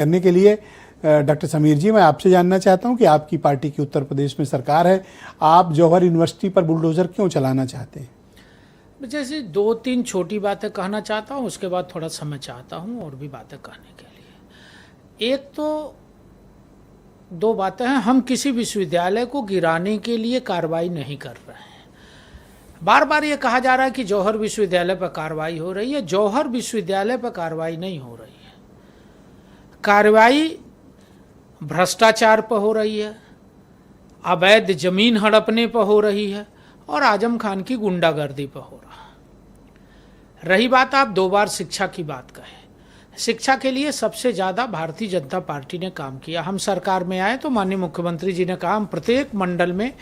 करने के लिए डॉक्टर समीर जी, मैं आपसे जानना चाहता हूं कि आपकी पार्टी की उत्तर प्रदेश में सरकार है, आप जौहर यूनिवर्सिटी पर बुलडोजर क्यों चलाना चाहते हैं? जैसे 2-3 छोटी बातें कहना चाहता हूं, उसके बाद थोड़ा समय चाहता हूं और भी बातें कहने के लिए। एक तो 2 बातें हैं, हम किसी विश्वविद्यालय को गिराने के लिए कार्रवाई नहीं कर रहे हैं। बार बार ये कहा जा रहा है कि जौहर विश्वविद्यालय पर कार्रवाई हो रही है। जौहर विश्वविद्यालय पर कार्रवाई नहीं हो रही है। कार्रवाई भ्रष्टाचार पर हो रही है, अवैध जमीन हड़पने पर हो रही है और आजम खान की गुंडागर्दी पर हो रहा है। रही बात, आप 2 बार शिक्षा की बात कहे। शिक्षा के लिए सबसे ज़्यादा भारतीय जनता पार्टी ने काम किया। हम सरकार में आए तो माननीय मुख्यमंत्री जी ने कहा हम प्रत्येक मंडल में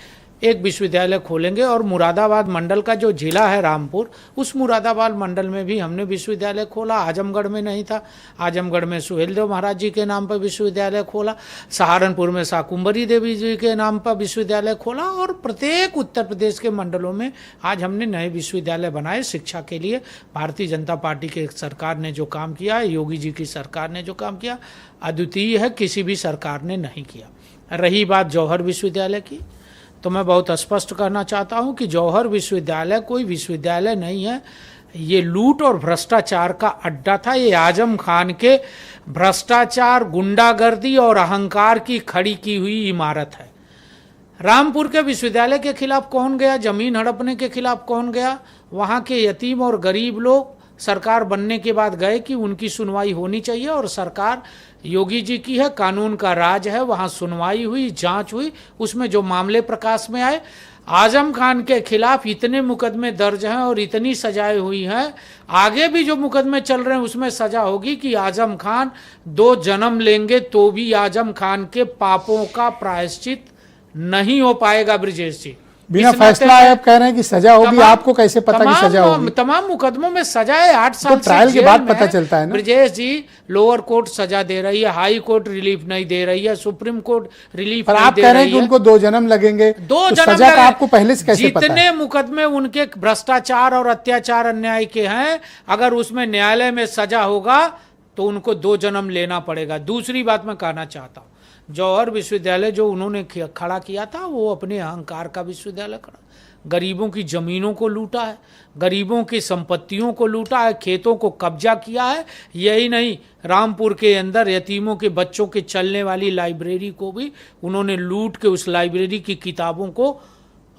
एक विश्वविद्यालय खोलेंगे और मुरादाबाद मंडल का जो जिला है रामपुर, उस मुरादाबाद मंडल में भी हमने विश्वविद्यालय खोला। आजमगढ़ में नहीं था, आजमगढ़ में सुहेलदेव महाराज जी के नाम पर विश्वविद्यालय खोला। सहारनपुर में शाकुंभरी देवी जी के नाम पर विश्वविद्यालय खोला और प्रत्येक उत्तर प्रदेश के मंडलों में आज हमने नए विश्वविद्यालय बनाए। शिक्षा के लिए भारतीय जनता पार्टी के सरकार ने जो काम किया है, योगी जी की सरकार ने जो काम किया, अद्वितीय है, किसी भी सरकार ने नहीं किया। रही बात जौहर विश्वविद्यालय की, तो मैं बहुत स्पष्ट करना चाहता हूं कि जौहर विश्वविद्यालय कोई विश्वविद्यालय नहीं है। ये लूट और भ्रष्टाचार का अड्डा था। ये आजम खान के भ्रष्टाचार, गुंडागर्दी और अहंकार की खड़ी की हुई इमारत है। रामपुर के विश्वविद्यालय के खिलाफ कौन गया? जमीन हड़पने के खिलाफ कौन गया? वहाँ के यतीम और गरीब लोग सरकार बनने के बाद गए कि उनकी सुनवाई होनी चाहिए और सरकार योगी जी की है, कानून का राज है। वहाँ सुनवाई हुई, जांच हुई, उसमें जो मामले प्रकाश में आए, आजम खान के खिलाफ इतने मुकदमे दर्ज हैं और इतनी सजाएं हुई हैं, आगे भी जो मुकदमे चल रहे हैं उसमें सजा होगी कि आजम खान 2 जन्म लेंगे तो भी आजम खान के पापों का प्रायश्चित नहीं हो पाएगा। ब्रिजेश जी, बिना फैसला आए आप कह रहे हैं कि सजा होगी, आपको कैसे पता कि सजा होगी? तमाम मुकदमों में सजा है, 8 साल तो ट्रायल के बाद पता चलता है ना। ब्रजेश जी, लोअर कोर्ट सजा दे रही है, हाई कोर्ट रिलीफ नहीं दे रही है, सुप्रीम कोर्ट रिलीफ नहीं दे रही है। आप कह रहे हैं कि उनको 2 जन्म लगेंगे, 2 तो जन्म सजा का आपको पहले से कैसे पता है? जितने मुकदमे उनके भ्रष्टाचार और अत्याचार अन्याय के हैं, अगर उसमें न्यायालय में सजा होगा तो उनको 2 जन्म लेना पड़ेगा। दूसरी बात मैं कहना चाहता हूँ, जौहर विश्वविद्यालय जो उन्होंने खड़ा किया था वो अपने अहंकार का विश्वविद्यालय खड़ा। गरीबों की जमीनों को लूटा है, गरीबों की संपत्तियों को लूटा है, खेतों को कब्जा किया है। यही नहीं, रामपुर के अंदर यतीमों के बच्चों के चलने वाली लाइब्रेरी को भी उन्होंने लूट के उस लाइब्रेरी की किताबों को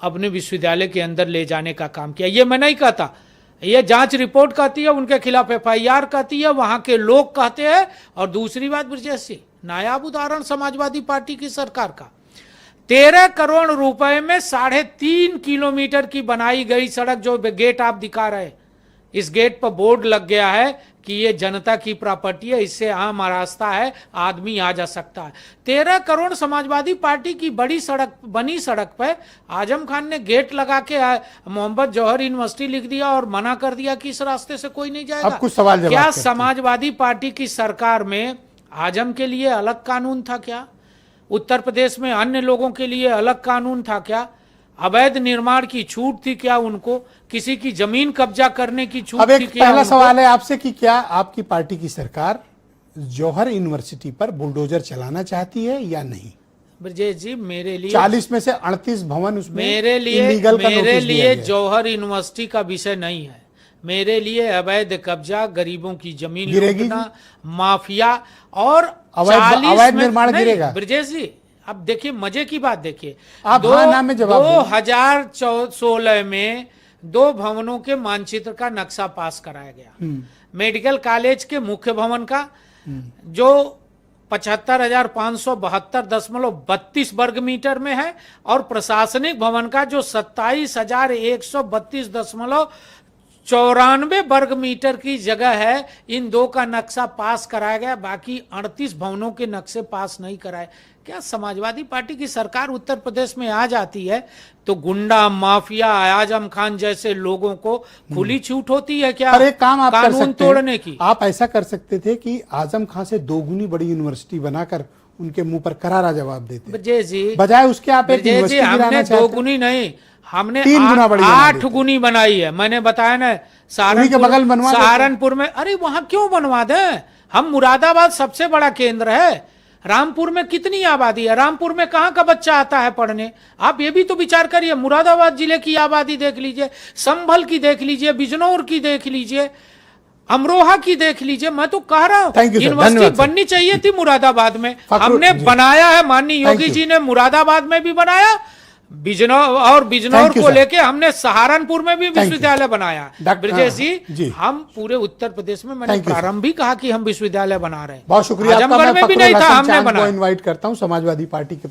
अपने विश्वविद्यालय के अंदर ले जाने का काम किया। ये मैं नहीं कहता, ये जांच रिपोर्ट कहती है, उनके खिलाफ FIR कहती है, वहां के लोग कहते हैं। और दूसरी बात ब्रजेश जी, नायाब उदाहरण समाजवादी पार्टी की सरकार का, 13 करोड़ रुपए में 3.5 किलोमीटर की बनाई गई सड़क, जो गेट आप दिखा रहे, इस गेट पर बोर्ड लग गया है कि ये जनता की प्रॉपर्टी है, इससे आम रास्ता है, आदमी आ जा सकता है। 13 करोड़ समाजवादी पार्टी की बड़ी सड़क बनी सड़क पर आजम खान ने गेट लगा के मोहम्मद जौहर यूनिवर्सिटी लिख दिया और मना कर दिया कि इस रास्ते से कोई नहीं जाएगा। अब कुछ सवाल जवाब क्या समाजवादी पार्टी की सरकार में आजम के लिए अलग कानून था क्या? उत्तर प्रदेश में अन्य लोगों के लिए अलग कानून था क्या? अवैध निर्माण की छूट थी क्या उनको? किसी की जमीन कब्जा करने की छूट अब थी एक क्या? पहला सवाल है आपसे कि क्या आपकी पार्टी की सरकार जौहर यूनिवर्सिटी पर बुलडोजर चलाना चाहती है या नहीं? ब्रजेश जी, मेरे लिए 40 में से 38 भवन उसमें मेरे लिए जौहर यूनिवर्सिटी का विषय नहीं है। मेरे लिए अवैध कब्जा, गरीबों की जमीन लूटना, माफिया और अवैध निर्माण गिरेगा। ब्रजेश जी, अब देखिए मजे की बात, देखिए आप 2016 में 2 भवनों के मानचित्र का नक्शा पास कराया गया। मेडिकल कॉलेज के मुख्य भवन का जो 75,572.32 वर्ग मीटर में है और प्रशासनिक भवन का जो 27,132.94 वर्ग मीटर की जगह है, इन 2 का नक्शा पास कराया गया। बाकी 38 भवनों के नक्शे पास नहीं कराए। क्या समाजवादी पार्टी की सरकार उत्तर प्रदेश में आ जाती है तो गुंडा, माफिया, आजम खान जैसे लोगों को खुली छूट होती है क्या? पर एक काम आप कानून तोड़ने की? आप ऐसा कर सकते थे कि आजम खान से 2 गुनी बड़ी यूनिवर्सिटी बनाकर उनके मुंह पर करारा जवाब देते। ब्रजेश जी, बजाय उसके आप एक यूनिवर्सिटी हमने 2 गुनी नहीं, हमने 3 गुना बड़ी 8 गुनी बनाई है। मैंने बताया ना, बगल बनवा सहारनपुर में, अरे वहां क्यों बनवा दें? हम मुरादाबाद सबसे बड़ा केंद्र है। रामपुर में कितनी आबादी है, रामपुर में कहाँ का बच्चा आता है पढ़ने? आप ये भी तो विचार करिए। मुरादाबाद जिले की आबादी देख लीजिए, संभल की देख लीजिए, बिजनौर की देख लीजिए, अमरोहा की देख लीजिए। मैं तो कह रहा हूं यूनिवर्सिटी बननी चाहिए थी मुरादाबाद में, हमने बनाया है। माननीय योगी जी ने मुरादाबाद में भी बनाया, बिजनौर को लेके हमने सहारनपुर में भी विश्वविद्यालय बनाया। ब्रजेश जी, हम पूरे उत्तर प्रदेश में, मैंने प्रारंभ भी कहा कि हम विश्वविद्यालय बना रहे हैं। बहुत शुक्रिया। आजमगढ़ में भी नहीं था, हमने बनाया। इनवाइट करता हूं समाजवादी पार्टी के